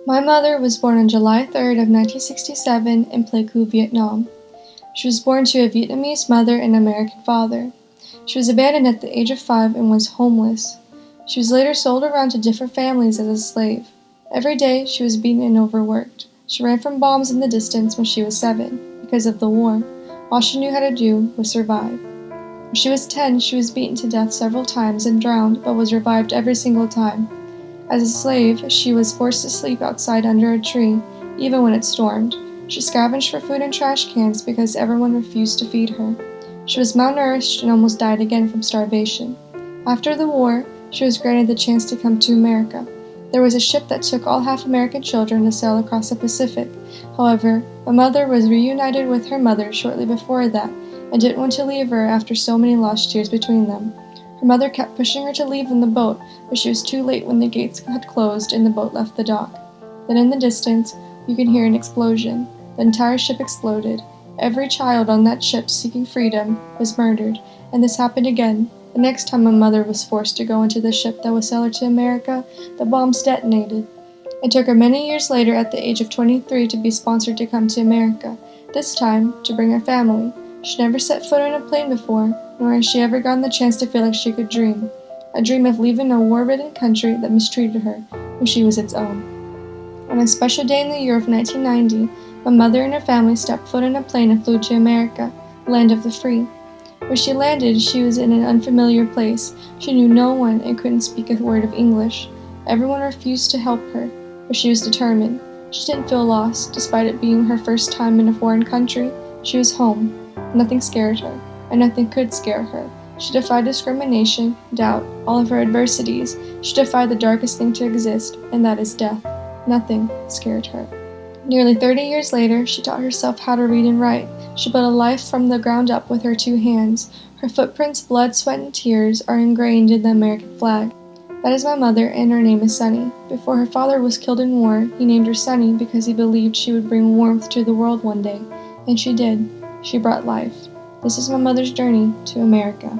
My mother was born on July 3rd of 1967 in Pleiku, Vietnam. She was born to a Vietnamese mother and American father. She was abandoned at the age of 5 and was homeless. She was later sold around to different families as a slave. Every day, she was beaten and overworked. She ran from bombs in the distance when she was 7 because of the war. All she knew how to do was survive. When she was 10, she was beaten to death several times and drowned, but was revived every single time. As a slave, she was forced to sleep outside under a tree, even when it stormed. She scavenged for food in trash cans because everyone refused to feed her. She was malnourished and almost died again from starvation. After the war, she was granted the chance to come to America. There was a ship that took all half-American children to sail across the Pacific. However, my mother was reunited with her mother shortly before that and didn't want to leave her after so many lost years between them. Her mother kept pushing her to leave in the boat, but she was too late when the gates had closed and the boat left the dock. Then in the distance, you could hear an explosion. The entire ship exploded. Every child on that ship seeking freedom was murdered, and this happened again. The next time my mother was forced to go into the ship that would sail her to America, the bombs detonated. It took her many years later, at the age of 23, to be sponsored to come to America, this time to bring her family. She never set foot on a plane before, nor has she ever gotten the chance to feel like she could dream. A dream of leaving a war-ridden country that mistreated her when she was its own. On a special day in the year of 1990, my mother and her family stepped foot on a plane and flew to America, land of the free. When she landed, she was in an unfamiliar place. She knew no one and couldn't speak a word of English. Everyone refused to help her, but she was determined. She didn't feel lost, despite it being her first time in a foreign country. She was home. Nothing scared her, and nothing could scare her. She defied discrimination, doubt, all of her adversities. She defied the darkest thing to exist, and that is death. Nothing scared her. Nearly 30 years later, she taught herself how to read and write. She built a life from the ground up with her 2 hands. Her footprints, blood, sweat, and tears are ingrained in the American flag. That is my mother, and her name is Sunny. Before her father was killed in war, he named her Sunny because he believed she would bring warmth to the world one day. And she did. She brought life. This is my mother's journey to America.